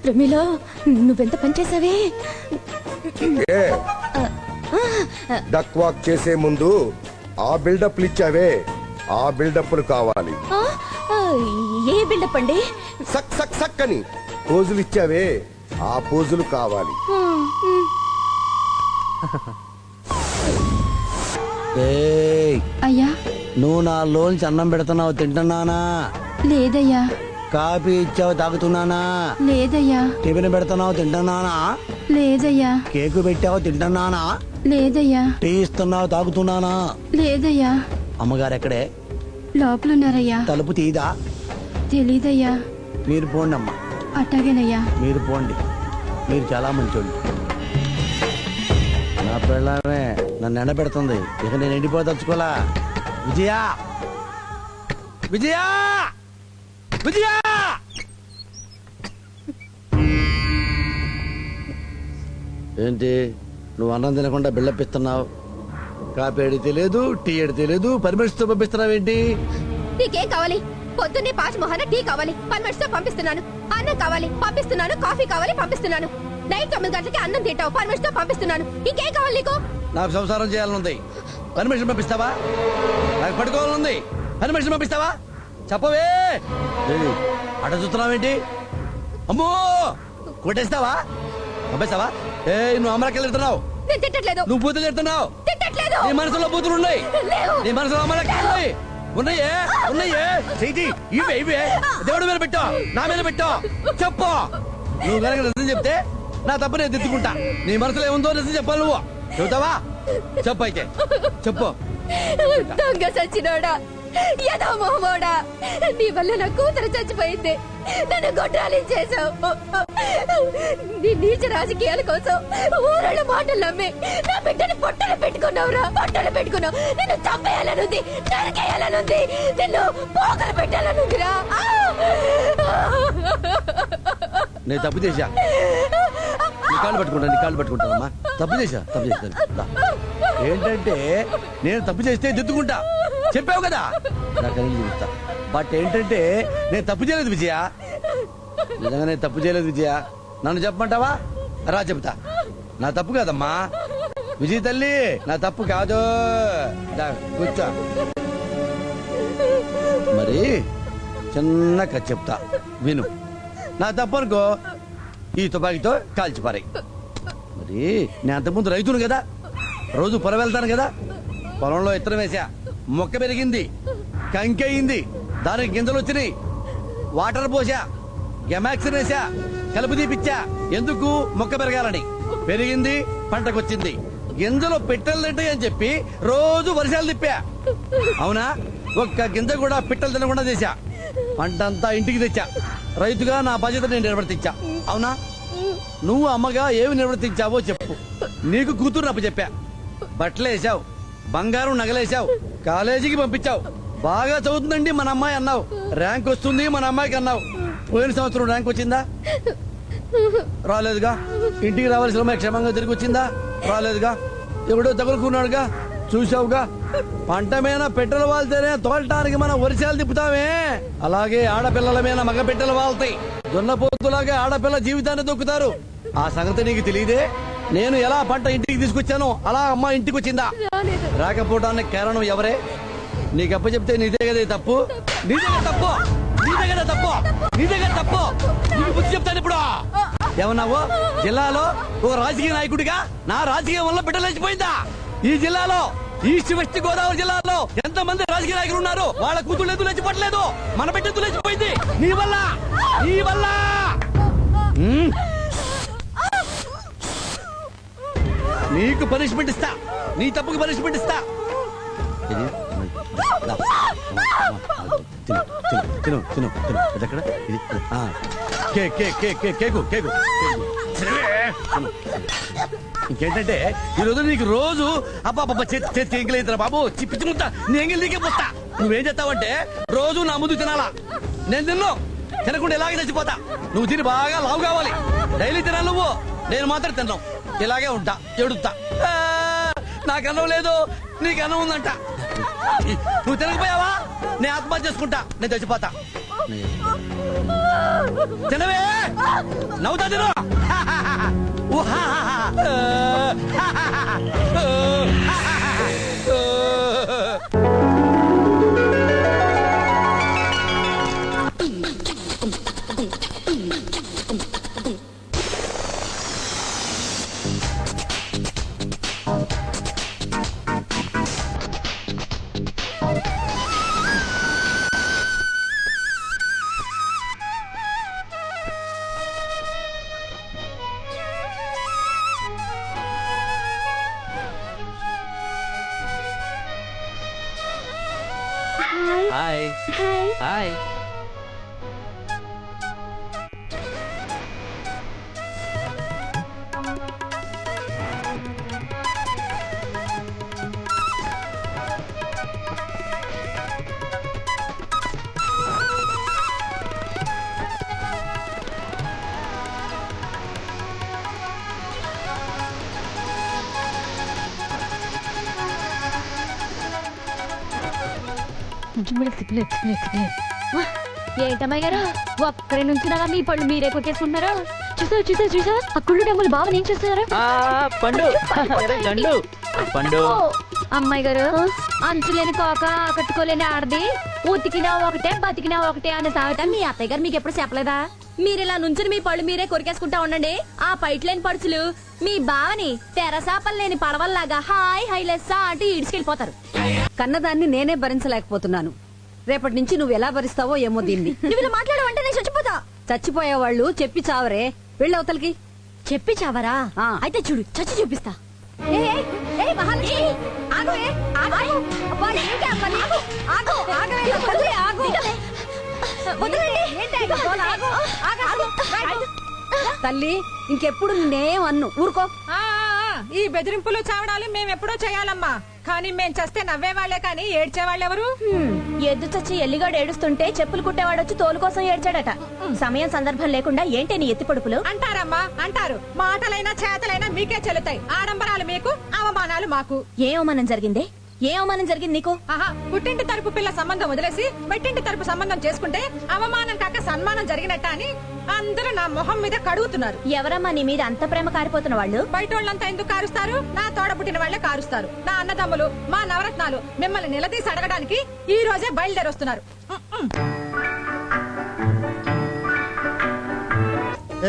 ప్రమీల నువ్వెంత పనిచేసావే. Duck walk చేసే ముందు ఆ బిల్డప్లు ఇచ్చావే, ఆ బిల్డప్లు కావాలి. ఏ బిల్డప్ అండి? సక్ సక్ సక్ అని పోజులు ఇచ్చావే, ఆ పోజులు కావాలి. అయ్యా నువ్వు నా లోంచి అన్నం పెడుతున్నావు, తింటున్నానా? లేదయ్యా. కాఫీ ఇచ్చావు, తాగుతున్నానా? లేదయ్యా. టిఫిన్ పెడుతున్నావు, తింటున్నానా? లేదయ్యా. కేకు పెట్టావు, తింటున్నానా? లేదయ్యా. టీ ఇస్తున్నావు, తాగుతున్నానా? లేదయ్యా. అమ్మగారు ఎక్కడే? లోపలున్నారయ్యా. తలుపు తీదా? తెలీదయ్యా. మీరు పోండి అమ్మా. అట్టాగేనయ్యా. మీరు పోండి, మీరు చాలా మంచోళ్ళు. నా పిల్లమే నన్ను ఎండబెడుతుంది, ఇక నేను ఎండిపోదలుచుకోలా. విజయా, విజయా, విజయా! ఏంటి నువ్వు అన్నం తినకుండా బిల్డప్ ఇస్తున్నావు? కాఫీ అడిగితే లేదు, టీ అడిగితే లేదు, పర్మిషన్తో పంపిస్తున్నావేంటి? నీకేం కావాలి? పొద్దున్నే పాచి మొహన టీ కావాలి, పర్మిషన్తో పంపిస్తున్నాను. అన్నం కావాలి, పంపిస్తున్నాను. కాఫీ కావాలి, పంపిస్తున్నాను. నైట్ 9 గంటలకి అన్నం తింటావు, పర్మిషన్తో పంపిస్తున్నాను. ఇంకేం కావాలి నీకు? నాకు సంసారం చేయాలనుంది, పర్మిషన్ పంపిస్తావా? నాకు పడుకోవాలనుంది, పర్మిషన్ పంపిస్తావా? చెప్పవే. అట చూస్తున్నావేంటి? అమ్మో, కొట్టేస్తావా? పంపిస్తావా? ఏ నువ్వు అమరకెళ్ళి తిడుతున్నావు. నేను తిట్టట్లేదు. నువ్వు బూతులు తిడుతున్నావు. తిట్టట్లేదు. నీ మనసులో బూతులు ఉన్నాయి. నీ మనసులో అమరకెళ్ళి ఉన్నాయే, ఉన్నాయే. చేయి ఇవే, ఇవే దేవుడి మీద పెట్టా, నా మీద పెట్టా. చెప్పు. నువ్వు కనుక నిజం చెప్తే నా తప్పు నేను దిద్దుకుంటా. నీ మనసులో ఏముందో నిజం చెప్పాలి. నువ్వు చెబుతావా? చెప్పు అయితే, చెప్పు. దొంగ సచ్చినోడా, యదో మొహమోడా, నీ వల్ల నా కూతురు చచ్చిపోయింది. నన్ను గొడ్రాలించేశావు. నీ నీచ రాజకీయాల కోసం ఊరళ్ళ మాటలు నమ్మి నా బిడ్డని పొట్టలు పెట్టుకున్నావురా, పొట్టలు పెట్టుకున్నావు. నిన్ను చంపేయాలనుంది, నరికేయాలనుంది, నిన్ను పోగలు పెట్టాలనుందిరా. నేను తప్పు చేశా. నీ కాళ్ళు పట్టుకుంటా, నీ కాళ్ళు పట్టుకుంటానమ్మా. తప్పు చేశా, తప్పు చేశాను. ఏంటంటే నేను తప్పు చేస్తే దిద్దుకుంటా, చెప్పావు కదా. నాకు అనేది చూస్తా. బట్ ఏంటంటే నేను తప్పు చేయలేదు విజయ, నిజంగా నేను తప్పు చేయలేదు విజయ. నన్ను చెప్పమంటావా? రా చెప్తా. నా తప్పు కాదమ్మా విజయ తల్లి, నా తప్పు కాదు. కూర్చో. మరి చిన్న కథ చెప్తా, విను. నా తప్పు అనుకో, ఈ తుపాకీతో కాల్చిపారాయి. మరి నేను అంతకుముందు రైతును కదా, రోజు పొలం వెళ్తాను కదా. పొలంలో ఇత్తనం వేసా, మొక్క పెరిగింది, కంకి అయింది, దానికి గింజలు వచ్చినాయి. వాటర్ పోసా, గెమాక్సిన్ వేసా, కలుపు తీపిచ్చా. ఎందుకు? మొక్క పెరగాలని. పెరిగింది, పంటకొచ్చింది. గింజలు పిట్టలు తింటాయి అని చెప్పి రోజు వర్షాలు తిప్పా. అవునా? ఒక్క గింజ కూడా పిట్టలు తినకుండా చేశా. పంటంతా ఇంటికి తెచ్చా. రైతుగా నా బాధ్యత నేను నిర్వర్తించా. అవునా? నువ్వు అమ్మగా ఏమి నిర్వర్తించావో చెప్పు. నీకు కూతురు అప్పు చెప్పా, బట్టలు వేసావు, బంగారం నగలేసావు, కాలేజీకి పంపించావు. బాగా చదువుతుందండి మన అమ్మాయి అన్నావు, ర్యాంక్ వస్తుంది మన అమ్మాయికి అన్నావు. పోయిన సంవత్సరం ర్యాంక్ వచ్చిందా? రాలేదుగా. ఇంటికి రావాల్సిన అమ్మాయి క్షేమంగా తిరిగి వచ్చిందా? రాలేదుగా. ఎవడో తగులుకున్నాడుగా, చూసావుగా. పంట మీద పెట్టెలు వాళ్తేనే తోలటానికి మనం వర్షాలు తిప్పుతామే, అలాగే ఆడపిల్లల మీద మగ పెట్టెలు వాళ్తాయి. దున్నపోతులాగే ఆడపిల్ల జీవితాన్ని దొక్కుతారు. ఆ సంగతి నీకు తెలియదే. నేను ఎలా పంట ఇంటికి తీసుకొచ్చానో అలా అమ్మ ఇంటికి వచ్చిందా? రాకపోవడానికి కారణం ఎవరే? నీకు అప్ప చెప్తే నీదే కదా తప్పు, నీదే కదా తప్పు, నీదే కదా తప్పు, నీదే కదా తప్పు. నీకు బుద్ధి చెప్తాను ఇప్పుడు. ఏమన్నావు? జిల్లాలో ఒక రాజకీయ నాయకుడిగా నా రాజకీయం వల్ల బిడ్డలేసిపోయిందా? ఈ జిల్లాలో, ఈస్ట్ వెస్ట్ గోదావరి జిల్లాలో ఎంత మంది రాజకీయ నాయకులు ఉన్నారు, వాళ్ళ కూతుళ్ళు ఎందుకు లేచిపోవట్లేదు? మన బిడ్డ ఎందుకు లేచిపోయింది? నీ వల్ల, నీ వల్ల. నీకు పనిష్మెంట్ ఇస్తా, నీ తప్పుకి పనిష్మెంట్ ఇస్తా. ఇంకేంటంటే ఈరోజు నీకు రోజు అబ్బాబ్బా చేతురా బాబు, పిచ్చుకుంటా నేను నీకే పోతా. నువ్వేం చేస్తావంటే రోజు నా ముందు తినాలా. నేను తిన్ను, తినకుండా ఇలాగే చచ్చిపోతా. నువ్వు తిని బాగా లావు కావాలి. డైలీ తినాలి నువ్వు, నేను మాత్రం తిన్నావు. ఇలాగే ఉంటా, ఎడుతా. నాకు అన్నం లేదు, నీకు అన్నం ఉందంట. నువ్వు తినకపోయావా నేను ఆత్మహత్య చేసుకుంటా, నేను చచ్చిపోతా. తినవే నవ్వుతా తిను హాయ్ హాయ్ ఏంటమ్మాయి గారు ఒక్కరి నుంచి మీ పళ్ళు మీరే కొట్టేసుకుంటున్నారా? చూసా ఆ కుళ్ళు డబ్బులు బావ నేను చూస్తారా? పండు గండు పండు అమ్మాయి గారు అంచులేని కోక ఆకట్టుకోలేని ఆడది ఉతికినా ఒకటే బతికినా ఒకటే అనే సామెత మీ అత్తయ్య గారు మీకు ఎప్పుడు చెప్పలేదా? మీరు ఇలా నుంచుని మీ పళ్ళు మీరే కొరికేసుకుంటా ఉండండి. ఆ పైట్లేని పడుచులు మీ బావని తెరసాపలు లేని పడవల్లాగా హాయ్ హైలెస్సా అంటూ ఈడ్చుకెళ్ళిపోతారు. కన్నదాన్ని నేనే భరించలేకపోతున్నాను. రేపటి నుంచి నువ్వు ఎలా భరిస్తావో ఏమో దీన్ని. నువ్వు ఇలా మాట్లాడమంటే నేను చచ్చిపోతా. చచ్చిపోయేవాళ్ళు చెప్పి చావరే. వెళ్ళవతలకి. చెప్పి చావరా? ఆ. అయితే చూడు చచ్చి చూపిస్తా. మహాలక్ష్మి ఆగు, ఆగు. అబ్బా, ఏంటి ఆ పని? ఆగు, ఆగవే, తల్లి, ఆగు. వదలండి. తల్లి ఇంకెప్పుడు నిన్నేం అన్ను. ఊరుకో. ఈ బెదిరింపులు చావడాలు మేమెప్పుడో చేయాలమ్మా. కానీ మేం చేస్తే నవ్వేవాళ్లే కానీ ఏడ్చేవాళ్ళెవరు? ఎద్దు చచ్చి ఎల్లిగాడు ఏడుస్తుంటే చెప్పులు కుట్టేవాడొచ్చి తోలు కోసం ఏడ్చాడట. సమయం సందర్భం లేకుండా ఏంటి నీ ఎత్తి పొడుపులు? అంటారమ్మా అంటారు. మాటలైనా చేతలైనా మీకే చెల్లుతాయి. ఆడంబరాలు మీకు, అవమానాలు మాకు. ఏ అవమానం జరిగింది? ఏ అవమానం జరిగింది నీకు? ఆహా, పుట్టింటి తరపు పిల్ల సంబంధం వదిలేసి పెట్టింటి తరపు సంబంధం చేసుకుంటే అవమానం కాక సన్మానం జరిగినట్ట అని అందరూ నా మొహం మీద కడుగుతున్నారు. ఎవరమ్మా నీ మీద అంత ప్రేమ కారిపోతున్న వాళ్ళు? బయటోళ్ళంతా ఎందుకు కారుస్తారు? నా తోడ పుట్టిన వాళ్లే కారుస్తారు. నా అన్నదమ్ములు, మా నవరత్నాలు మిమ్మల్ని నిలదీసి అడగడానికి ఈ రోజే బయలుదేరొస్తున్నారు.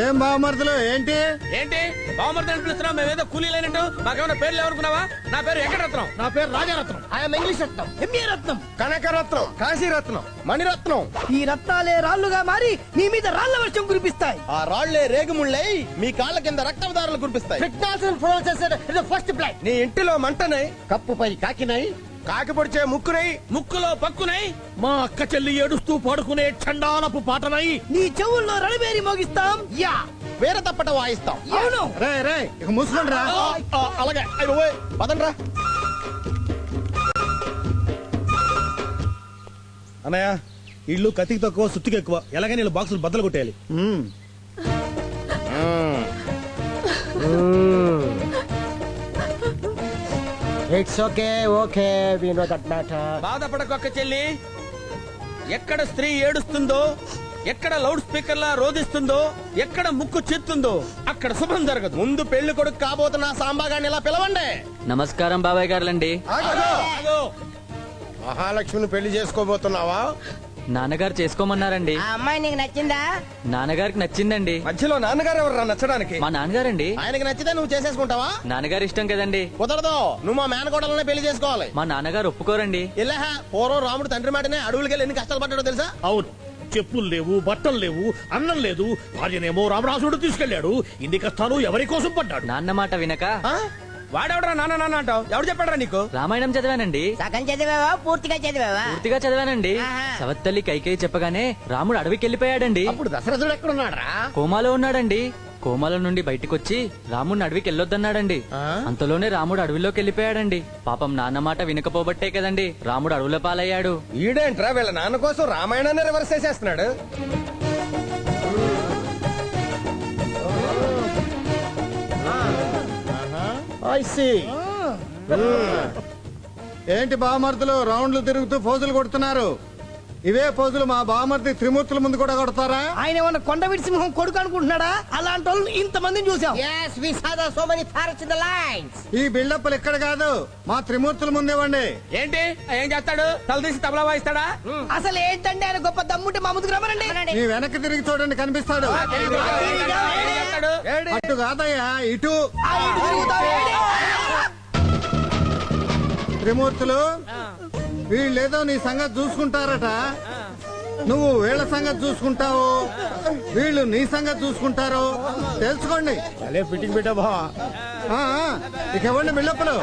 ఏం బావమరుదులు ఏంటి ఏంటి బావమర్దని పిలుస్తున్నావు? మేమేదో కూలీ లేనట్టు మాకేమైనా పేర్లు ఎవరుకున్నావా? నా పేరు వెంకటరత్నం. నా పేరు Rajaratnam. I'm English Ratnam, MA Ratnam, Kanakaratnam, Kasiratnam, Maniratnam. ఈ రత్నాలే రాళ్లుగా మారి మీ మీద రాళ్ల వర్షం కురిపిస్తాయి. ఆ రాళ్లే రేగుముళ్ళై మీ కాళ్ళ కింద రక్తదారులు కురిపిస్తాయి. ఫస్ట్ బ్లడ్ నీ ఇంటిలో మంటనై, కప్పుపై కాకినై, కాకి పొడిచే ముక్కునై, ముక్కులో పక్కునై, మా అక్క చెల్లి ఏడుస్తూ పడుకునే చండాలపు పాటనై నీ చెవుల్లో రణబేరి మోగిస్తాం. యా వేరే తప్పట వాయిస్తాం. అవును. రే రే ఇక మూసుకోండి రా. అలాగే పదండ్రా. అన్నయ్య ఇల్లు కత్తికి తక్కువ సుత్తికి ఎక్కువ. ఎలాగైనా వీళ్ళు బాక్సులు బద్దలు కొట్టేయాలి. It's okay okay we know that matter. బాధపడకొక్క చెల్లి. ఎక్కడ స్త్రీ ఏడుస్తుందో, ఎక్కడ లౌడ్ స్పీకర్ లా రోధిస్తుందో, ఎక్కడ ముక్కు చెత్తుందో అక్కడ శుభం జరగదు. ముందు పెళ్లి కొడుకు కాబోతున్న సాంబాగాన్ని ఇలా పిలవండి. నమస్కారం బాబాయ్ గారులండి. ఆగో. మహాలక్ష్మిని పెళ్లి చేసుకోబోతున్నావా? నాన్నగారు చేసుకోమన్నారండి. ఆ అమ్మాయి నీకు నచ్చిందా? నాన్నగారికి నచ్చిందండి. మధ్యలో నాన్నగారు ఎవరు నచ్చడానికి? మా నాన్నగారండి. ఆయనకి నచ్చితే నువ్వు చేసేసుకుంటావా? నాన్నగారు ఇష్టం కదండి. కుదరదు. నువ్వు మా మేనకోడలనే పెళ్లి చేసుకోవాలి. మా నాన్నగారు ఒప్పుకోరండి. ఇలా పూర్వం రాముడు తండ్రి మాటనే అడవులకి వెళ్ళి ఎన్ని కష్టాలు పడ్డాడో తెలుసా? అవును, చెప్పులు లేవు, బట్టలు లేవు, అన్నం లేదు. భార్యనేమో రామరాజుడు తీసుకెళ్లాడు. ఇన్ని కష్టాలు ఎవరి కోసం పడ్డాడు? నాన్న మాట వినక వాడెవడరా నాన్న నాన్న అంటావు? ఎవడు చెప్పాడరా నీకు? రామాయణం చదివానండి. సగం చదివావా పూర్తిగా చదివావా? పూర్తిగా చదివానండి. సవత్తల్లి కైకేయి చెప్పగానే రాముడు అడవికి వెళ్ళిపోయాడండి. అప్పుడు దశరథుడు ఎక్కడున్నాడా? కోమాలో ఉన్నాడండి. కోమాల నుండి బయటికొచ్చి రాముడిని అడవికి వెళ్ళొద్దన్నాడండి. అంతలోనే రాముడు అడవిలోకి వెళ్ళిపోయాడండి. పాపం నాన్న మాట వినకపోబట్టే కదండి రాముడు అడవుల పాలయ్యాడు. ఈడేంట్రా వీళ్ళ నాన్న కోసం రామాయణాన్ని రివర్స్ చేసేస్తున్నాడు. ఏంటి బావమరుదులు రౌండ్లు తిరుగుతూ ఫోజులు కొడుతున్నారు? ఇవే పోజులు మా బామర్ది త్రిమూర్తుల ముందు కూడా కొడతారా? ఆయన ఏమన్నా కొండ విడి సింహం కొడుకు అనుకుంటున్నాడా? అలాంటి వాళ్ళు ఇంతమందిని చూసాం. ఈ బిల్డప్లు ఇక్కడ కాదు, మా త్రిమూర్తుల ముందేవండి. ఏంటి ఏం చేస్తాడు? తల తీసి తబలా వాయిస్తాడా? అసలు ఏంటంటే ఆయన గొప్ప దమ్ముంటే మా ముందుకు రమ్మనండి. మీ వెనక్కి తిరిగి చూడండి, కనిపిస్తాడు. అటు కాదయ్యా, ఇటు. త్రిమూర్తులు వీళ్ళేదో నీ సంగతి చూసుకుంటారట. నువ్వు వీళ్ళ సంగతి చూసుకుంటావు, వీళ్ళు నీ సంగతి చూసుకుంటారు. తెలుసుకోండి. ఫిట్టింగ్ పెట్టా బా. ఇక ఇవ్వండి బిల్డప్పులు.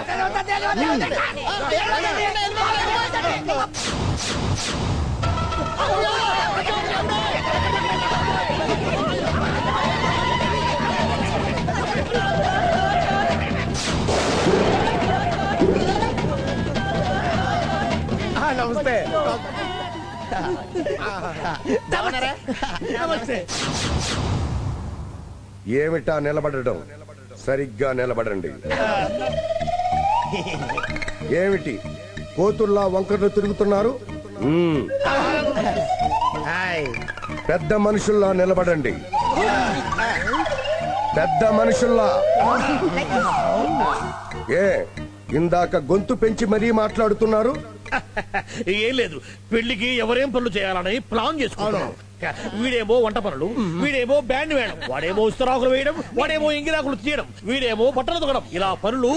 నమస్తే. ఏమిటా నిలబడడం? సరిగ్గా నిలబడండి. ఏమిటి కోతుల్లా వంకరలు తిరుగుతున్నారు? పెద్ద మనుషుల్లా నిలబడండి. పెద్ద మనుషుల్లా. ఏ ఇందాక గొంతు పెంచి మరీ మాట్లాడుతున్నారు? ఏం లేదు, పెళ్లికి ఎవరేం పనులు చేయాలని ప్లాన్ చేసుకున్నాం. వీడేమో వంట పనులు, వీడేమో బ్యాండ్ వేయడం, వాడేమో ఇస్తరాకులు వేయడం, వాడేమో ఇంగిరాకులు తీయడం, వీడేమో బట్టలు తొగడం. ఇలా పనులు